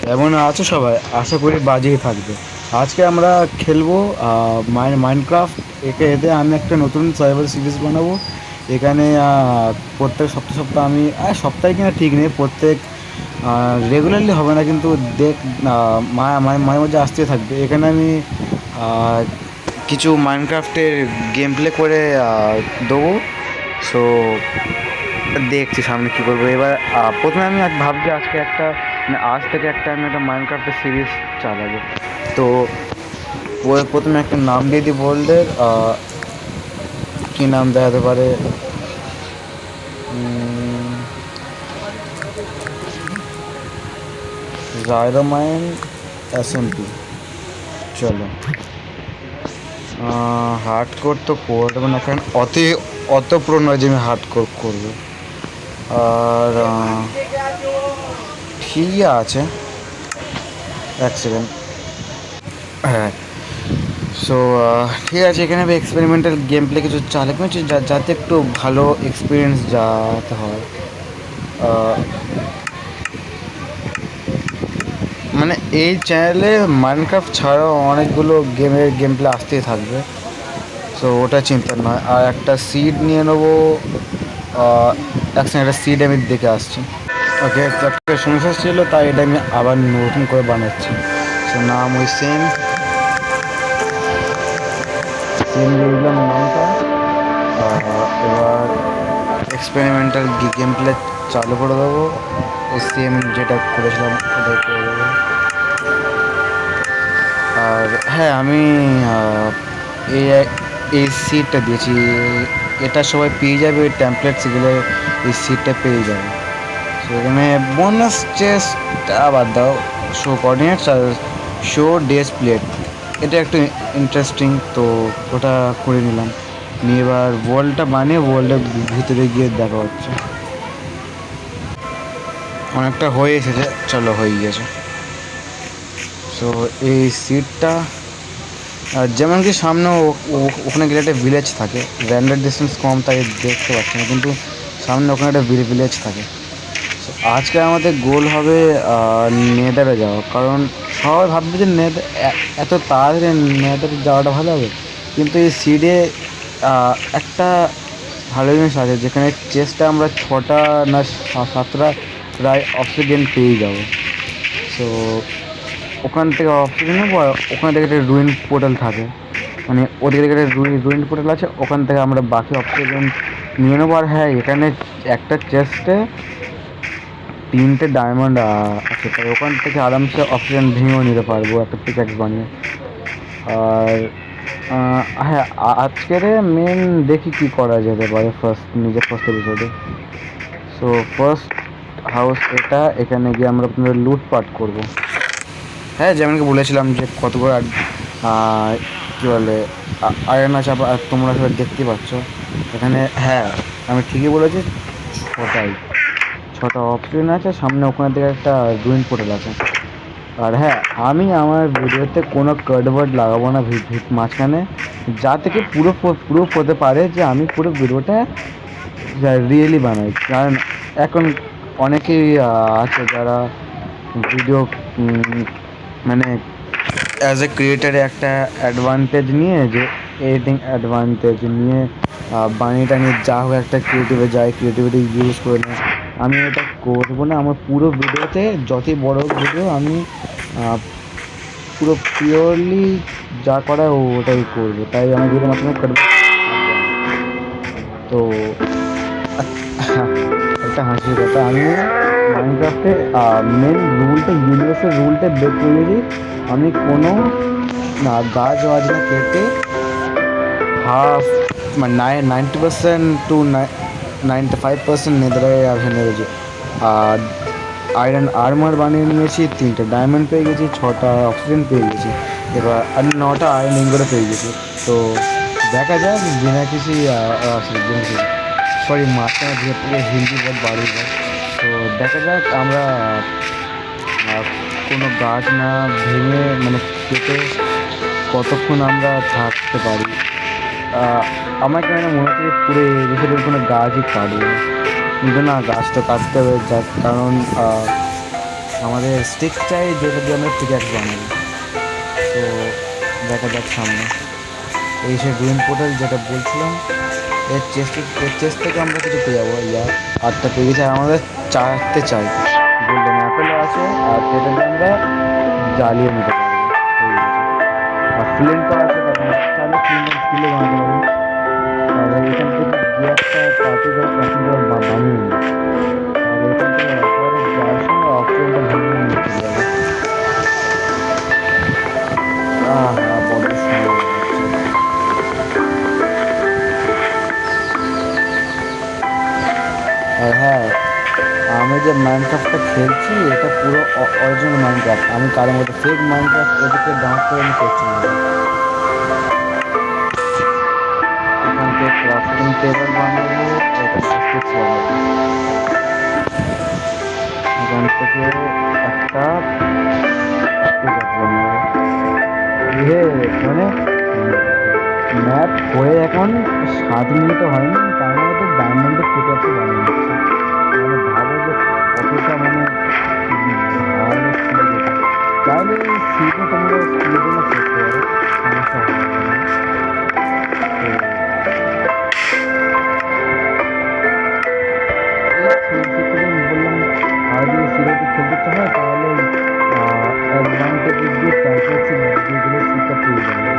কেমন আছো সবাই? আশা করি বাজেই থাকবে। আজকে আমরা খেলবো মাইনক্রাফট। এতে আমি একটা নতুন সার্ভার সিরিজ বানাবো। এখানে প্রত্যেক সপ্তাহ সপ্তাহ আমি সপ্তাহে কিনা ঠিক নেই, প্রত্যেক রেগুলারলি হবে না, কিন্তু দেখ মাঝে মাঝে আসতে থাকবে। এখানে আমি আহ, কিছু মাইনক্রাফটের গেম প্লে করে দেবো। সো দেখছি সামনে কী করবো এবার। প্রথমে আমি ভাবছি আজকে একটা আজ থেকে আমি একটা মাইনক্রাফটের সিরিজ চালাবো। তো প্রথমে একটা নাম দিয়ে দিই ওয়ার্ল্ডের। কী নাম দেওয়া যেতে পারে? জাইরোমাইন এসএমপি। চলো, হার্ড কোর তো করবো না, কারণ অত প্রো নয় যে আমি হার্ড কোর করবো। আর ঠিকই আছে, এক সেকেন্ড। হ্যাঁ, সো ঠিক আছে, এখানে আমি এক্সপেরিমেন্টাল গেম প্লে কিছু চালাতে হচ্ছে যাতে একটু ভালো এক্সপিরিয়েন্স যাতে হয়। মানে এই চ্যানেলে মাইনক্রাফট ছাড়াও অনেকগুলো গেম প্লে আসতেই থাকবে, সো ওটা চিন্তা নয়। আর একটা সিড নিয়ে নেবো। একটা সিড আমি দেখে আসছি। ওকে, একটা সমস্যা ছিল, তাই এটা আমি আবার নতুন করে বানাচ্ছি। সো নাম ওই সেম সেম দিয়ে দিলাম নামটা। এবার এক্সপেরিমেন্টাল গেম প্লে চালু করে দেবো। ওই সেম যেটা করেছিলাম ওটাই করে দেবো। আর হ্যাঁ, আমি এই এই সিটটা দিয়েছি। এটা সবাই পেয়ে যাবে, ওই ট্যাম্পলেট সেগুলো এই সিটটা পেয়ে যাবে। সেখানে বোনাস চেস্ট বাদ দাও, শো কোঅর্ডিনেটস আর শো ডেস প্লেট, এটা একটু ইন্টারেস্টিং, তো ওটা করে নিলাম। নিয়ে এবার ওয়ার্ল্ডটা বানিয়ে ওয়ার্ল্ডের ভিতরে গিয়ে দেখা হচ্ছে। অনেকটা হয়ে এসেছে, চলো হয়ে গিয়েছে। সো এই সিটটা যেমন কি সামনে ওখানে গেলে একটা ভিলেজ থাকে, র্যান্ডার ডিস্টেন্স কম তাই দেখতে পাচ্ছি না, কিন্তু সামনে ওখানে একটা ভিলেজ থাকে। আজকে আমাদের গোল হবে নেদারে যাওয়া, কারণ সবাই ভাববে যে এত তাড়াতাড়ি নেদারে যাওয়াটা ভালো হবে, কিন্তু এই সিডে একটা ভালো জিনিস আছে, যেখানে চেষ্টা আমরা 6টা না 7টা প্রায় অক্সিজেন পেয়ে যাবো। সো ওখান থেকে অক্সিজেন নেবো, আর ওখান থেকে একটা রুইন পোর্টাল থাকে, মানে ওদিকে থেকে একটা রুইন পোর্টাল আছে, ওখান থেকে আমরা বাকি অক্সিজেন নিয়ে নেবো। আর হ্যাঁ, এখানে একটা চেস্টে 3টে ডায়মন্ড আছে, তাই ওখান থেকে আরামসে অক্সিজেন ভেঙেও নিতে পারবো একটা পিক্যাক্স বানিয়ে। আর হ্যাঁ, আজকের মেন দেখি কি করা যেতে পারে ফার্স্ট এপিসোডে। সো ফার্স্ট হাউস এটা, এখানে গিয়ে আমরা আপনাদের লুটপাট করবো। হ্যাঁ, যেমনকি বলেছিলাম যে কত করে কী বলে আয়রন আছে, আর তোমরা সবাই দেখতেই পাচ্ছ এখানে। হ্যাঁ, আমি ঠিকই বলেছি, 6টা অপশন আছে সামনে, ওখানে থেকে একটা রুইন পোর্টাল আছে। আর হ্যাঁ, আমি আমার ভিডিওতে কোনো কাটওয়ার্ড লাগাবো না মাঝখানে, যা থেকে পুরো হতে পারে যে আমি পুরো ভিডিওটা রিয়েলি বানাই। কারণ এখন অনেকেই আছে যারা ভিডিও মানে অ্যাজ এ ক্রিয়েটারে একটা অ্যাডভান্টেজ নিয়ে, যে এডিটিং অ্যাডভান্টেজ নিয়ে বানিয়ে টানিয়ে যা হোক একটা ক্রিয়েটিভিটি ইউজ করে নেয়। আমি এটা করবো না, আমার পুরো ভিডিওতে যতই বড় ভিডিও আমি পুরো পিওরলি যা করায় ওটাই করবো, তাই আমার ভিডিও মাধ্যমে করবো। তো একটা হাসির কথা, আমি মাইনক্রাফটে মেন রুলটা, ইউনিভার্সের রুলটা বের করে দিই। আমি কোনো গাছ ওয়াজ না কেটে হাফ মানে 90% টু 95% নেদারে এনার্জি আর আয়রন আর্মার বানিয়ে নিয়েছি, 3টে ডায়মন্ড পেয়ে গেছি, 6টা অক্সিজেন পেয়ে গেছি, এবার আর 9টা আয়রন ইঙ্গরে পেয়ে গেছি। তো দেখা যাক বিনা কিছু সরি, মাঝখানে ধীরে ধীরে হিন্দি বোর্ড বাড়িয়ে যায়। তো দেখা যাক আমরা কোনো গাছ না ভেঙে মানে কেটে কতক্ষণ আমরা থাকতে পারি। আমার কেন মনে হচ্ছে পুরো এপিসোডের কোনো গাছই কাটবো, কিন্তু না, গাছ তো কাটতে হবে, যার কারণ আমাদের স্টিক চাই যেটা দিয়ে আমরা পিক্যাক্স বানাবো। তো দেখা যাক সামনে এই সে ড্রিম পোর্টাল যেটা বলছিলাম, এর চেস্ট থেকে আমরা কিছু পেয়ে যাবো। ইয়ার 8টা পেয়ে গেছি, আর আমাদের 4টে চাই। গোল্ডেন অ্যাপেলও আছে, আর সেটা দিয়ে আমরা জ্বালিয়ে নিতে পারবো। আর ফ্লিন্টও আছে, তারপরে চাইলে ফ্লিন্ট স্কিলে বানাতে পারবো। আর এখান থেকে গিয়ারটা পার্টিকুলার বানিয়ে নিই। আর এখান থেকে একেবারে যাওয়ার সময় অক্সিজেনটা ভেঙে নিয়ে চলে যাবে। হ্যাঁ, বড্ড সময় হয়ে যাচ্ছে। আর হ্যাঁ, আমি যে মাইনক্রাফটটা খেলছি এটা পুরো অরিজিনাল মাইনক্রাফট, আমি কারোর মধ্যে ফেক মাইনক্রাফট এদিকে ডাউনলোড করে আমি করছি না। এখান থেকে ক্রাফটিং টেবিল বানাবো, এটা শিখতেছি আমি। এখান থেকে একটা মানে ম্যাপ হয়ে এখন 7 মিনিট হয়নি, তার মধ্যে ডায়মন্ডের ফুটে আছে বানিয়ে নিচ্ছে। মানে ভাবো যে কতটা মানে ভালো ছিল যেটা। তাহলে এই সিটে তোমরা স্কুলের জন্য করতে পারো, সমস্যা হবে না। বললাম আর যদি সিরিয়াতে খেলতে ইচ্ছা হয় তাহলে অ্যাডভান্টেজ দিয়ে তারপর হচ্ছে যেগুলো সিটটা পেয়ে যাবে।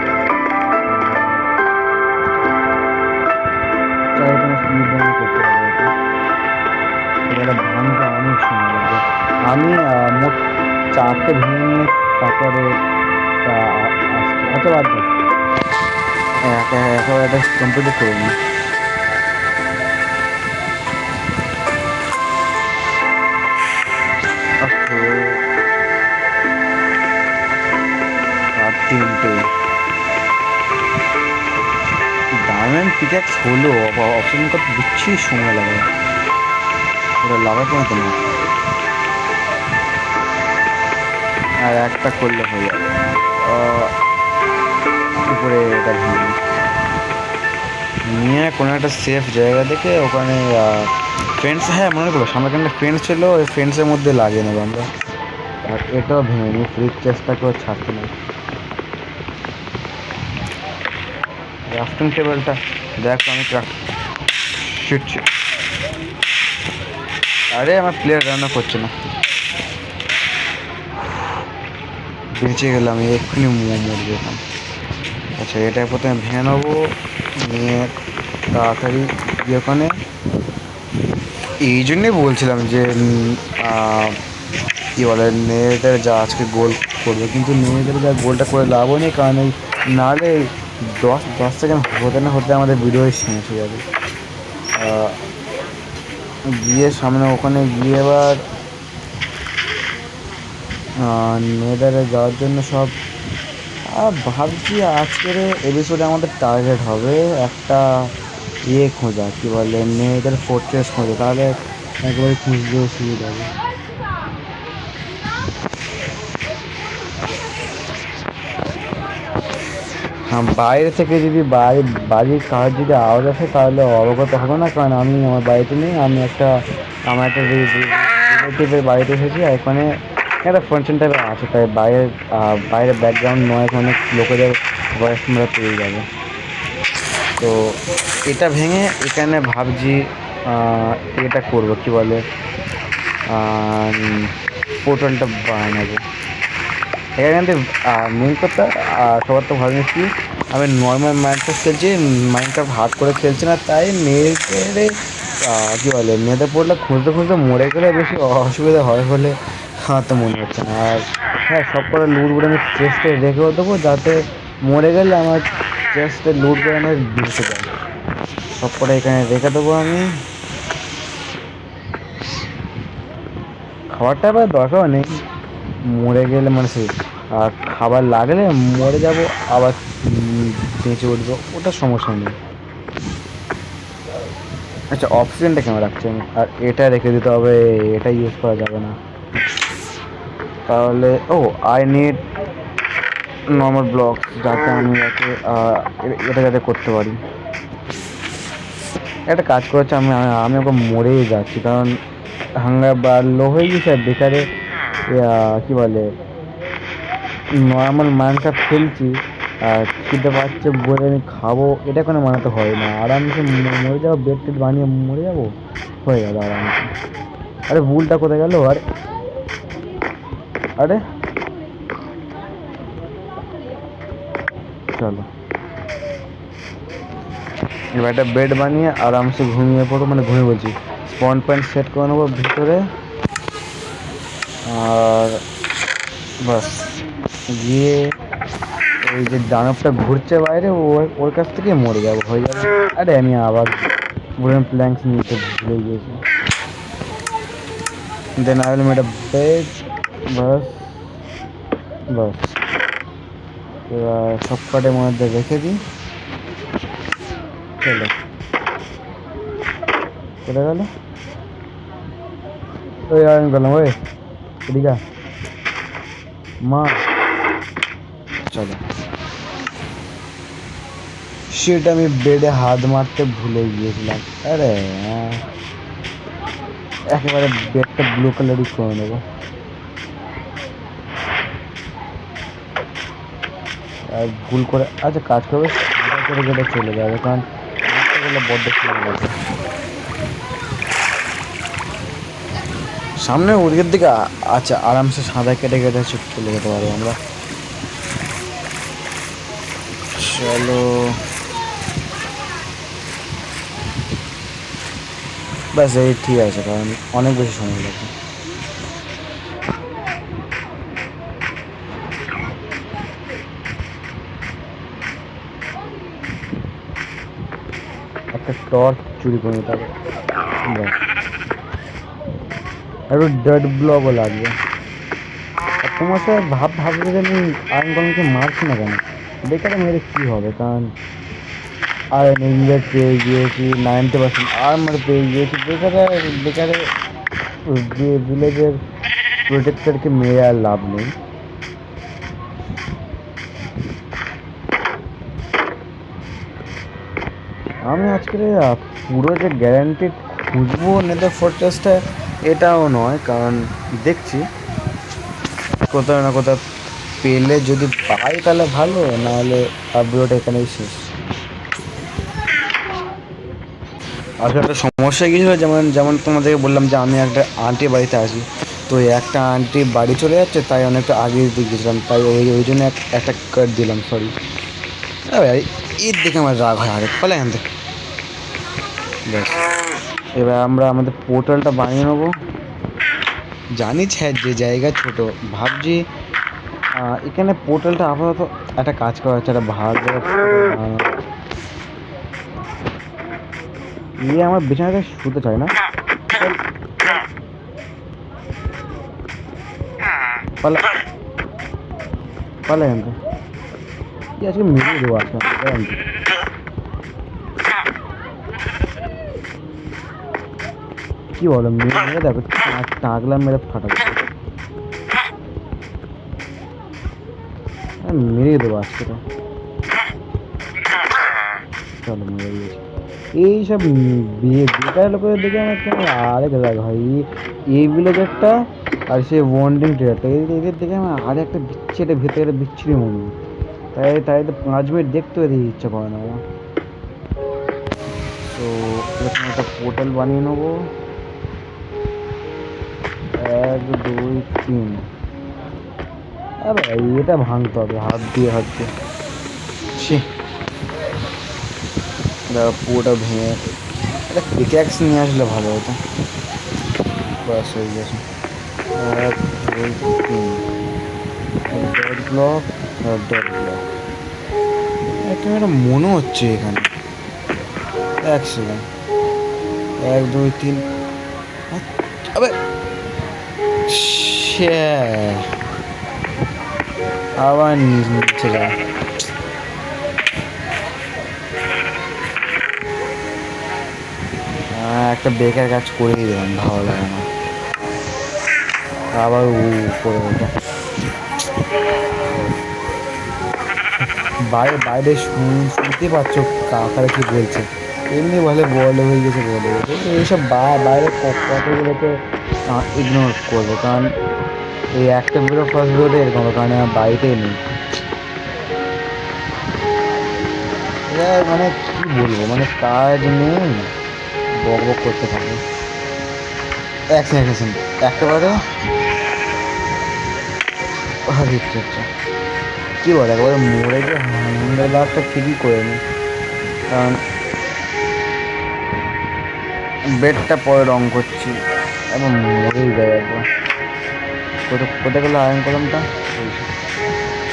চাই তোমার স্পিড রান করতে পারবে এটা। এবারে ভাঙতে অনেক সময় লাগবে। আমি মোট 4টে ভেঙে নিয়ে তারপরে আসছি। আচ্ছা বাদ দাও, একেবারে এটা কমপ্লিট করে নিই। ওকে, আর 3টে ডায়মন্ড পিক্যাক্স হলো, অপশন কত বুঝছি সময় লাগে, ওটা লাগাতে মতো না। আর একটা করলে হয়ে যাবে। উপরে এটা ভেঙে নিয়ে কোনো একটা সেফ জায়গা দেখে ওখানে ফ্রেন্ডস, হ্যাঁ মনে করো সামনে একটা ফ্রেন্ডস ছিল, ওই ফ্রেন্ডসের মধ্যে লাগিয়ে নেবো আমরা। আর এটাও ভেঙে নিই, ফ্রিজ চেষ্টাকেও ছাড়তে নেই। ক্রাফটিং টেবিলটা দেখো আমি শিটছি। আরে আমার প্লেয়ার রান্না করছে না, বেঁচে গেলাম, এক্ষুনি মরে যেতাম। আচ্ছা এটা প্রথমে ভেঙে নেবো, নিয়ে তাড়াতাড়ি গিয়ে ওখানে। এই জন্যই বলছিলাম যে কী বলে মেয়েদের যা আজকে গোল করবে, কিন্তু মেয়েদের যা গোলটা করে লাভও নেই, কারণ এই নাহলে 10 সেকেন্ড হতে না হতে আমাদের ভিডিও শেষ হয়ে যাবে। গিয়ে সামনে ওখানে গিয়ে এবার নেদারে যাওয়ার জন্য সব ভাবছি। আজকের এপিসোডে আমাদের টার্গেট হবে একটা খোঁজা, কী বলে নেদার ফোর্ট্রেস খোঁজা, তাহলে একবারে খুঁজতেও সুবিধা হবে। হ্যাঁ, বাইরে থেকে যদি বাড়ির কাজ যদি আওয়াজ আসে তাহলে অবগত হবে না, কারণ আমি আমার বাড়িতে নেই, আমি আমার একটা রিলেটিভের বাড়িতে এসেছি। এখানে একটা ফাংশন টাইপের আছে, তাই বাইরে ব্যাকগ্রাউন্ড নয়েজ অনেক লোকেদের ভয়েস তোমরা পেয়ে যাবে। তো এটা ভেঙে এখানে ভাবছি এটা করবো, কী বলে পোর্টালটা বানাবো এখান থেকে। মেন কথা সবার তো ভালো কি, আমি নর্মাল মাইনক্রাফট খেলছি, মাইনক্রাফট হার্ড করে খেলছি না, তাই মেয়েদের কী বলে মেয়েদের পড়লে খুঁজতে খুঁজতে মরে গেলে বেশি অসুবিধা হয় বলে আমার তো মনে হচ্ছে না। আর হ্যাঁ, সব করে লুটগুলো আমি চেস্টে রেখেও দেবো, যাতে মরে গেলে আমার চেস্টে লুট করে আমার দিতে যায়। সব করে এখানে রেখে দেবো আমি। খাবারটা আবার দরকারও নেই, মরে গেলে মানে সে আর খাবার লাগলে মরে যাব, আবার বেঁচে উঠবো, ওটা সমস্যা নেই। আচ্ছা অক্সিজেনটা কেন রাখছি আমি, আর এটা রেখে দিতে হবে, এটা ইউজ করা যাবে না। তাহলে আই নিড নর্মাল ব্লক, যাতে আমি এটা যাতে করতে পারি। একটা কাজ করেছে, আমি ওকে মরেই যাচ্ছি, কারণ হাঙ্গার বা লো হয়ে গেছে, আর বেকারে কি বলে নর্মাল মাংসটা ফেলছি আর খিদে পাচ্ছে বলে আমি খাবো, এটা কোনো মানে তো হয় না। আরামসে মরে যাবো, বেড টেড বানিয়ে মরে যাবো, হয়ে গেল আরামসে। আরে ভুলটা কোথায় গেল? আরে আরে চলো এবার একটা বেড বানিয়ে আরামসে ঘুমিয়ে পড়ো, মানে ঘুমিয়ে বলছি, স্পন পয়েন্ট সেট করে নেবো ভিতরে। আর বাস গিয়ে ওই যে দানবটা ঘুরছে বাইরে, ওর কাছ থেকে মরে যাবো, হয়ে যাবে। আরে আমি আবার উডেন প্ল্যাঙ্কস নিতে ভুলে গিয়েছি। Then I will made a bed. বাস বাস এবার সব কটের মধ্যে রেখে দিই। চলো কোথায় গেল? ওই আমি গেলাম, ওই এদিকে মা। চলো সেটা আমি বেডে হাত মারতে ভুলে গিয়েছিলাম। আরে একেবারে বেডটা ব্লু কালারই করে নেবো। আর ভুল করে আচ্ছা কাজ করবে, সাদা করে গেলে চলে যাবে, কারণ মারতে গেলে বড্ড চলে যাবে। সামনে ওদিকের দিকে আচ্ছা আরামসে সাদা কেটে কেটে চলে যেতে পারবো আমরা। চলো ব্যাস এই ঠিক আছে, কারণ অনেক বেশি সময় লাগবে। একটা টর্চ চুরি করে নিতে হবে, একটু ডেড ব্লকও লাগবে। তোমার সাথে ভাববে যে আমি আয়রন গলমকে মারছি না কেন, বেকারে মেরে কী হবে, কারণ আয়রন ইনভেস্ট পেয়ে গিয়েছি 90%, আর্মার পেয়ে গিয়েছি, বেকারে বেকারে ভিলেজের প্রোটেক্টরকে মেরে আর লাভ নেই। আমি আজকে পুরো যে গ্যারান্টিড খুঁজবো নেদার ফোর্ট্রেসটা এটাও নয়, কারণ দেখছি কোথাও না কোথাও পেলে যদি পাই তাহলে ভালো, নাহলে আপডেট এখানেই শেষ। আসলে একটা সমস্যা গিয়েছিলো, যেমন যেমন তোমাদেরকে বললাম যে আমি একটা আন্টি বাড়িতে আছি, তো একটা আন্টি বাড়ি চলে যাচ্ছে, তাই অনেকটা আগে দিয়ে গেছিলাম, তাই ওই জন্য একটা কাট দিলাম, সরি। এর দেখে আমার রাগ হয়, আরে ফলে আনতে। ব্যাস এবার আমরা আমাদের পোর্টালটা বানিয়ে নেবো। জানিস হ্যাঁ যে জায়গা ছোট, ভাবছি এখানে পোর্টালটা আপাতত একটা কাজ করা হচ্ছে, একটা ভালো ইয়ে আমার বিছানাতে শুতে চায় না, পালা পালা আনতে কি আজকে মিলিয়ে দেবো আজকে আনতে। কি বলো মেরে দেখো, টাকলা মেরে ফাটাবো, মেরে দেবো আজকে তো। চলো মেরে দিয়েছি। এইসব বেকার লোকের দেখে আমার কেমন আরেক রাগ হয়, এই ভিলেজারটা আর সে ওয়ান্ডিং ট্রেয়ারটা, এদের দেখে আমার আর একটা বিচ্ছিরি ভেতরে বিচ্ছিরি মনে হয়, তাই তাই তো 5 মিনিট দেখতে দিতে ইচ্ছা করে না আমার। তো এরকম একটা পোর্টাল বানিয়ে নেবো, 1 2 3। আরে এটা ভাঙতে হবে হাত দিয়ে হাত দিয়ে, সে পুরোটা ভেঙে একটা পিক্যাক্স নিয়ে আসলে ভালো হতো। ব্যাস হয়ে গেছে, 1 2 3, ডট ব্লক ডট ব্লক। একেবারে মনে হচ্ছে এখানে, 1 সেকেন্ড, 1 2 3। আবে আবার নিচে যা, একটা বেকার কাজ করেই দিলাম, ভালো লাগে না। আবার করে ওঠা বাইরে বাইরে শুনতে পাচ্ছ কাকারা কি বলছে, এমনি বলে বলে হয়ে গেছে, বলে এইসব বাইরে কথাগুলোকে ইগনোর করবো, কারণ এই একটা ভিডিও ফার্স্ট ভিডিওটা এরকম হলো, কারণ আমার বাড়িতেই নেই। মানে কি বলবো, মানে কাজ নেই, বক বক করতে থাকে। এক সেকেন্ড একেবারে দিচ্ছে হচ্ছে কী বলে, একবারে মরে যে হান্ড্রেড লাখটা ঠিকই করে নি, কারণ বেডটা পরে রং করছি, এবং মরেই যায় একবার। কোথায় গেলো আয়রন কলমটা?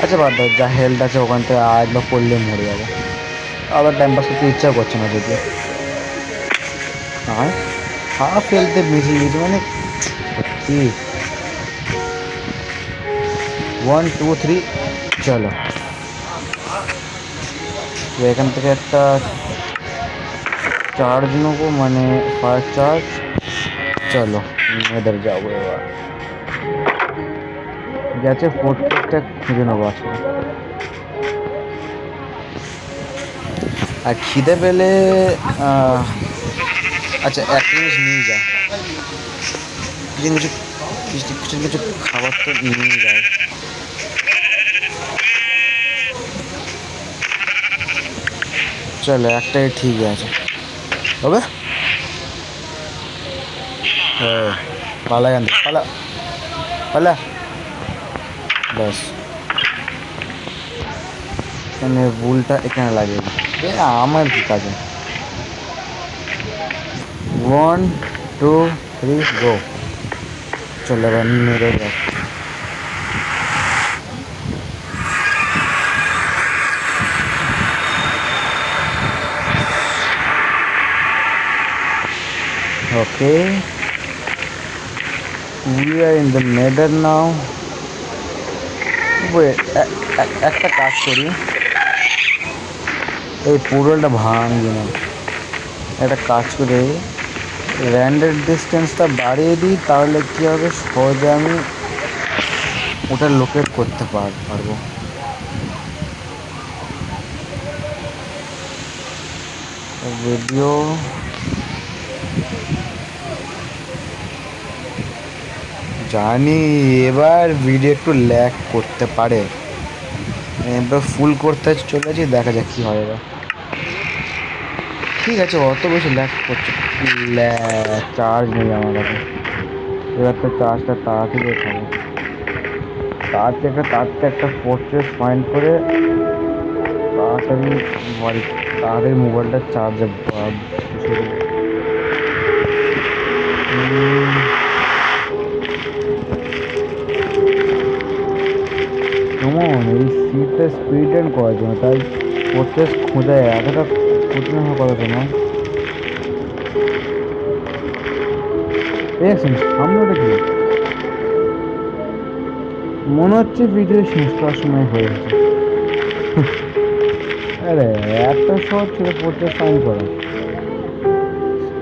আচ্ছা বাদ দাও, যা হেলথ আছে ওখান থেকে একবার পড়লে মরে যাবো, আবার টাইম পাস করতে ইচ্ছা করছে না যদি। আর হাফ হেলথে মিশিয়ে গেছি, মানে সত্যি। 1 2 3 চলো, এখান থেকে একটা চার্জ নেবো, মানে ফার্স্ট চার্জ। চলো এদের যাবো এবার, গেছে প্রত্যেকটা খুঁজে নেবো আসলে। আর খিদে পেলে আচ্ছা একটা জিনিস নিয়ে যা, কিছু কিছু কিছু কিছু খাবার তো নিয়ে যায়। চলো একটাই ঠিক আছে হবে। হ্যাঁ পালা, গান পালা পালা, ব্যাস এখানে বুলটা এখানে লাগে, আমার কি কাজে। 1 2 3 গো। চলো এবার মেরে যাক। Okay, we are in the nether now. Wait, একটা কাজ করি, এই পোর্টালটা ভাঙি না, একটা কাজ করে র্যান্ডের ডিস্টেন্সটা বাড়িয়ে দিই, তাহলে কী হবে, সহজে আমি ওটা লোকেট করতে পারবো। ভিডিও জানি এবার ভিডিও একটু ল্যাগ করতে পারে, এবার ফুল করতে চলেছি, দেখা যাক কী হয় এবার। ঠিক আছে, অত বেশি ল্যাগ করছে, চার্জ নেই আমার কাছে, এবার তো চার্জটা তাড়াতাড়ি খাবো। তাড়াতাড়ি একটা ফোর্ট্রেস ফাইন্ড করে তাড়াতাড়ি মোবাইলটা চার্জে বসিয়ে দেবো। কেমন এই সিটটা স্পিড এন্ড করার জন্য, তাই ফোর্ট্রেস খোঁজা এতটা কঠিন হওয়ার কথা তোমার। দেখছেন সামনেটা কি, মনে হচ্ছে ভিডিও শেষ করার সময় হয়ে গেছে। আরে এত সহজ ছিল ফোর্ট্রেস ফাইন্ড করা,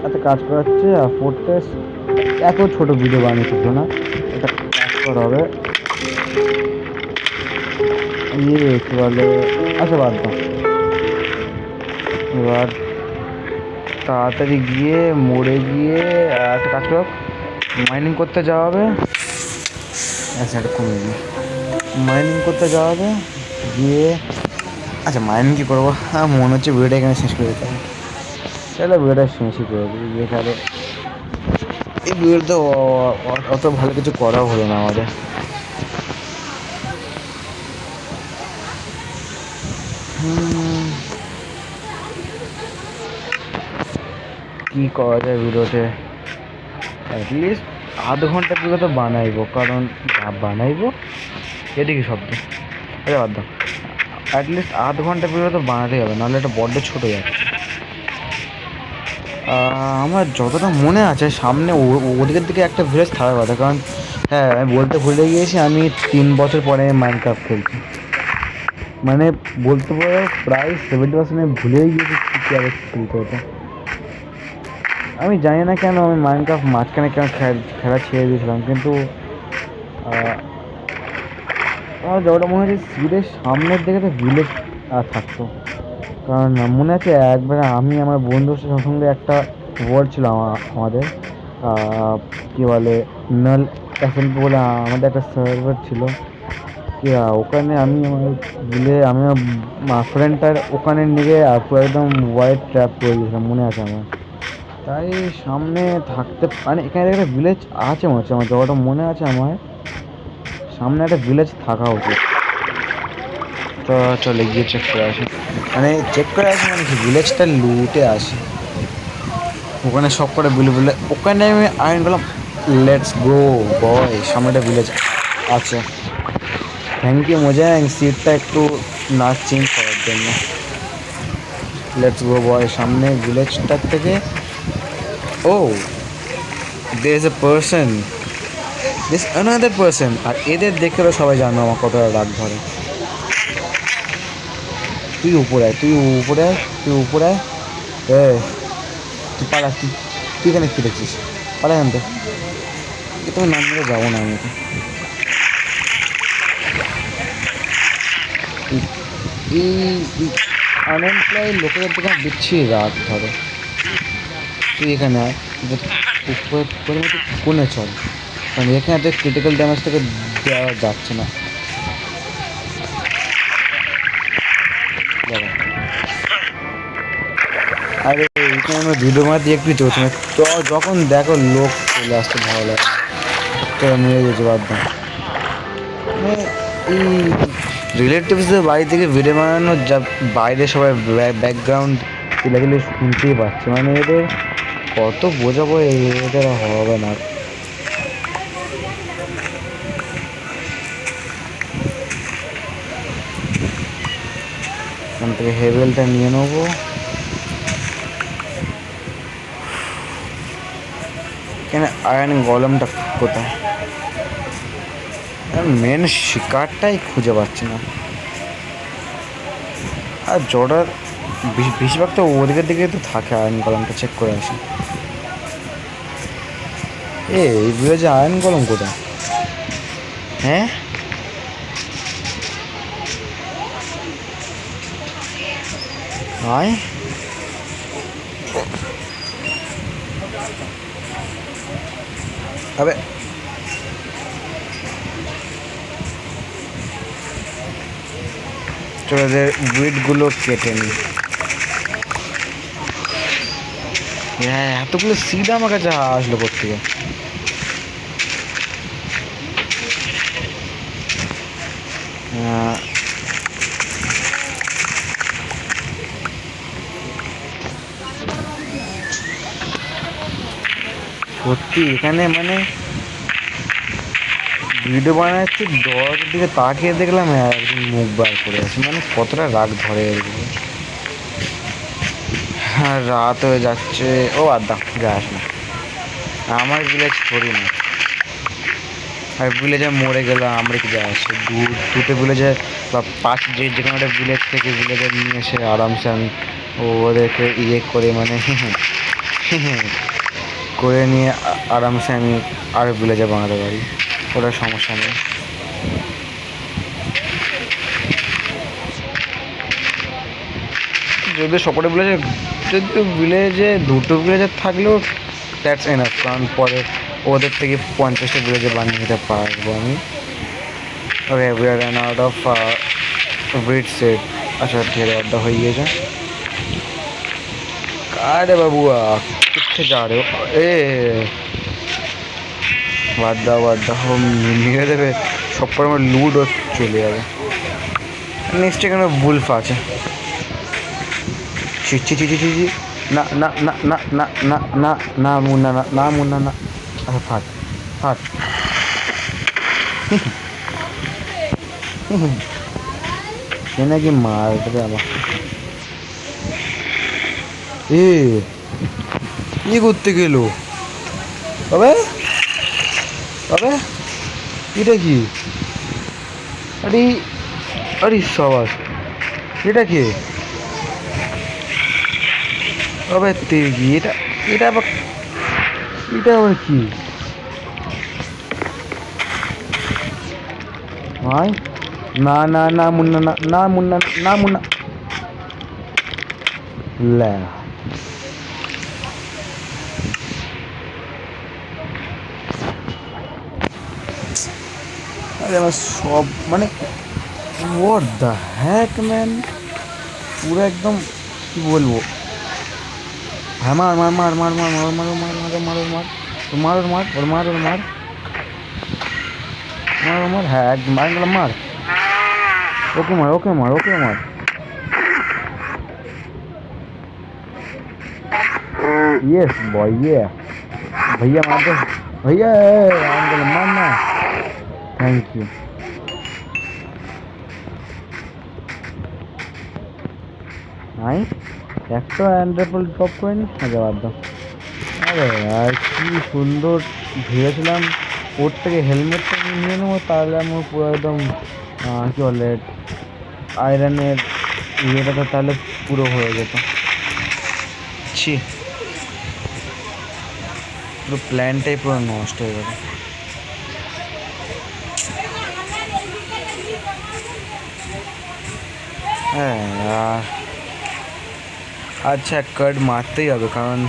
এত কাজ করাচ্ছে, আর ফোর্ট্রেস এত ছোট ভিডিও বানিয়েছিল না, এটা কাজ করা হবে। কি বলে, আচ্ছা বাদ দাও, এবার তাড়াতাড়ি গিয়ে মোড়ে গিয়ে একটা কাজ করো, মাইনিং করতে যাওয়া হবে। আচ্ছা এটা কমে গিয়ে মাইনিং করতে যাওয়া হবে গিয়ে। আচ্ছা মাইনিং কী করবো, হ্যাঁ মনে হচ্ছে ভিডিওটা এখানে শেষ করে দিতে হবে। তাহলে ভিডিওটা শেষই করে দিই, যেখানে এই ভিডিওতে অত ভালো কিছু করাও হলো না আমাদের। কী করা যায় ভিডিওতে, অ্যাটলিস্ট আধ ঘন্টা ভিডিও তো বানাইবো, কারণ বানাইবো এদিকে শব্দ, আরে বাদ দাও, অ্যাটলিস্ট আধ ঘন্টা ভিডিও তো বানাতেই হবে, নাহলে এটা বড্ড ছোটো যাচ্ছে। আমার যতটা মনে আছে সামনে ওদিকের দিকে একটা ভিলেজ থাকার কথা, কারণ হ্যাঁ আমি বলতে ভুলে গিয়েছি, আমি 3 বছর পরে মাইনক্রাফট খেলছি, মানে বলতে পারো প্রায় 70% আমি ভুলেই গিয়েছি কী আগে খেলতে হতো। আমি জানি না কেন আমি মাইনক্রাফট মাঝখানে কেন খেলা ছেড়ে দিয়েছিলাম, কিন্তু আমার যতটা মনে হচ্ছে সিটের সামনের দিকে তো ভিলেজ থাকতো, কারণ মনে আছে একবার আমি আমার বন্ধুর সঙ্গে একটা ওয়ার্ড ছিল আমাদের, কী বলে, নাল এসএনপি বলে আমাদের একটা সার্ভার ছিল, কি ওখানে আমি আমার ফ্রেন্ডটার ওখানে নিয়ে পুরো একদম হোয়াইট ট্র্যাপ করে দিয়েছিলাম, মনে আছে আমার। তাই সামনে থাকতে মানে এখানে একটা ভিলেজ আছে মনে হচ্ছে, আমার যতটা মনে আছে আমার সামনে একটা ভিলেজ থাকা উচিত। তো চলে গিয়ে চেক করে আসি, মানে চেক করে আসি মানে কি ভিলেজটা লুটে আসি। ওখানে সব করে বিলে ওখানে আমি আইন করলাম, লেটস গো বয়, সামনে একটা ভিলেজ আছে। থ্যাংক ইউ মজা সিটটা একটু না চেঞ্জ করার জন্য। লেটস গো বয়, সামনে ভিলেজটার থেকে ও there is a person, this another person। আর এদের দেখে তো সবাই জানো আমার কতটা রাগ ধরে। তুই উপরে আয়, তুই উপরে আয়, তুই উপরে আয়, তুই পালা, তুই এখানে কী দেখছিস, পালা এখান থেকে। তুমি নাম নিয়ে যাবো না আমি, এই আনএমপ্লয়েড লোকেদের থেকে দিচ্ছি রাগ ধরে। তুই এখানে আয়, কোনে চল, কারণ এখানে তো ক্রিটিক্যাল ড্যামেজ থেকে দেওয়া যাচ্ছে না। আরে এখানে আমরা ভিডিও মারতে একটু চলছে না, তো যখন দেখো লোক চলে আসতে ভালো লাগে, তোরা মেরে গেছে বাদ দাম। মানে এই রিলেটিভসদের বাড়ি থেকে ভিডিও বানানো, যা বাইরে সবাই ব্যাকগ্রাউন্ড তুলে শুনতেই পাচ্ছে, মানে এদের কত বোঝাবো, এদের হবে না। এখান থেকে হেভেলটা নিয়ে নেবো। এখানে আয়রন গলমটা কোথায়, মেন শিকারটাই খুঁজে পাচ্ছি না। আর জর্ডার বেশিরভাগ তো ওদিকের দিকে তো থাকে, আয়রন গলমটা চেক করে আসি। এই ভিলেজে আয়রন গলম কোথায়? হ্যাঁ আয়, আবে তোদের উইডগুলো কেটে নি। হ্যাঁ এতগুলো সিড আমার কাছে আসলো কোত্থেকে? সত্যি এখানে মানে ভিডিও বানাচ্ছি, দরজার দিকে তাকিয়ে দেখলাম একদিন মুখ বার করে আছে, মানে কতটা রাগ ধরে এগুলো। হ্যাঁ রাত হয়ে যাচ্ছে, ও আদা যাস না, আমার ভিলেজ থরি না। আর ভিলেজে মরে গেলে আমরা কি যায় আসে, দুটো ভিলেজে বা পাঁচ যেকোনো একটা ভিলেজ থেকে ভিলেজে নিয়ে এসে আরামসে আমি ওদেরকে ইয়ে করে মানে করে নিয়ে আরামসে আমি আরও ভিলেজে বানাতে পারি, ওটা সমস্যা নেই। যদি সকলে ভিলেজে, যদি ভিলেজে দুটো ভিলেজে থাকলেও দ্যাটস এনাফ, কারণ পরে ওদের থেকে 50টা ভিলেজে বানিয়ে নিতে পারবো আমি। Okay we are run out of weed set. আচ্ছা ঢের অর্ডার হয়ে গিয়েছে। আরে বাবুয়া কোথায় যা রে, এ বাদ দাও মেরে দেবে সব পর আমার লুডও চলে যাবে। নেক্সট এখানে বুলফ আছে, ছি ছি ছি ছি ছি, না না না না না না না না মুন্না না, না মুন্না না, আচ্ছা ফাট ফাট। সে নাকি মার দেবে আমার। এ কি করতে গেল তবে, তবে এটা কি? আরে আরে সবাস, এটা কি? তবে কি এটা, এটা আবার, এটা আবার কি ভাই? না না না মুন্না না, না মুন্না না মুন্না, লে আরে আমার সব মানে হোয়াট দ্য হ্যাক ম্যান, পুরো একদম কি বলবো। হ্যাঁ মার মার মার মার মার মার মার মার মার মার মার মার মার ওর মার ওর মার মার ওর মার, হ্যাঁ একদম একদম মার, ওকে মার ওকে মার ওকে মার। यस बॉय ये भैया मार दो भैया, मारना, थैंक यू। নাই একটা অ্যান্ড্রয়েড ড্রপ করে নি, আগে বাদ দাও। আরে আর কি সুন্দর ভেবেছিলাম ওর থেকে হেলমেটটা নিয়ে নেবো, তাহলে আমার পুরো একদম কী বলে আয়রনের ইয়েটা তো তাহলে পুরো হয়ে যেত। ছি, পুরো প্ল্যানটাই পুরো নষ্ট হয়ে গেল। হ্যাঁ আচ্ছা কার্ড মারতেই হবে, কারণ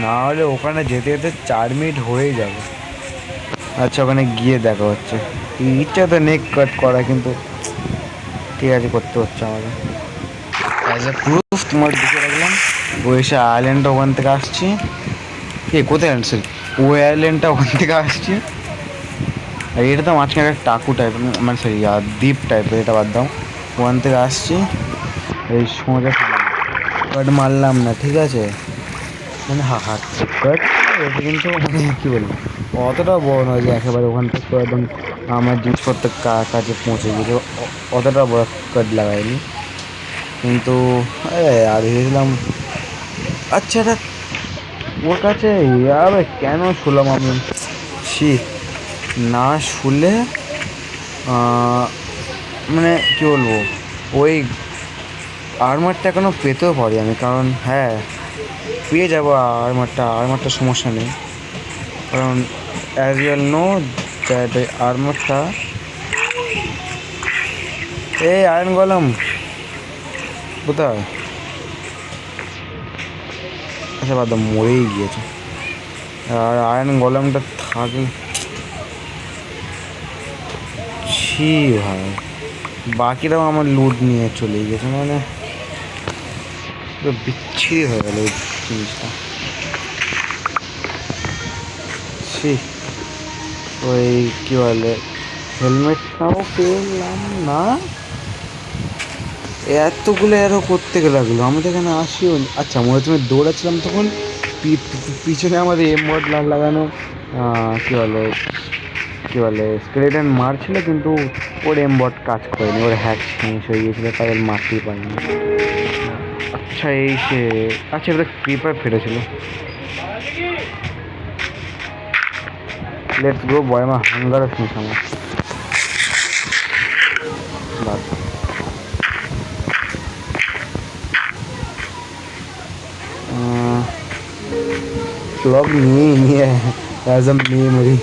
না হলে ওখানে যেতে যেতে 4 মিনিট হয়েই যাবে। আচ্ছা ওখানে গিয়ে দেখা হচ্ছে। ইচ্ছা তো নেক কাট করা, কিন্তু ঠিক আছে করতে হচ্ছে আমাকে। অ্যাজ এ প্রুফ তোমার দিকে রাখলাম, ও এসে আইল্যান্ডটা ওখান থেকে আসছি, কোথায় সরি ওই আইল্যান্ডটা ওখান থেকে আসছি। আর এটা তো মাঝখানে একটা টাকু টাইপের, মানে সরি দ্বীপ টাইপের, এটা বাদ দাও। ওখান থেকে আসছি এই সোজা কাট মারলাম না, ঠিক আছে মানে হাত কাট কিন্তু মানে কী বলবো অতটা বড় নয় যে একেবারে ওখান থেকে একদম আমার জিনিসপত্রের কাছে পৌঁছে গিয়েছে, অতটা বড় কাট লাগাইনি। কিন্তু আর ভেবেছিলাম আচ্ছা এটা ওর কাছে আরে কেন শুনলাম আমি, ছি না শুলে মানে কী বলবো ওই আর্মারটা এখনও পেতেও পারি আমি, কারণ হ্যাঁ পেয়ে যাবো আর্মারটা সমস্যা নেই, কারণ অ্যাজ ইউল নো দ্যাট আর্মারটা এই আয়রন গোলেম কোথায়, আচ্ছা বাদ দাও মরেই গিয়েছে। আর আয়রন গোলেমটা থাকে, ছি ভাই বাকিরাও আমার লুট নিয়ে চলে গেছে, মানে পুরো বিচ্ছিরি হয়ে গেল ওই জিনিসটা। ছি ওই কী বলে হেলমেটটাও পেলাম না, এতগুলো এরও করতে লাগলো আমাদের এখানে আসিও। আচ্ছা মনে তুমি দৌড়াচ্ছিলাম তখন পিছনে আমাদের এমবড লাগানো কী বলে স্কেলেটন মারছিল, কিন্তু ওর এমবড কাজ করেনি, ওর হ্যাক শেষ হয়ে গিয়েছিলো, তাই ওর মারতেই পারিনি। আচ্ছা এই সে আচ্ছা এটা ক্রিপার ফেটেছিল। লেটস গো বয়, আমার হাঙ্গার ফিনিশ আমার বাদ। ব্লগ নিয়ে অ্যাজ আ মেমোরি।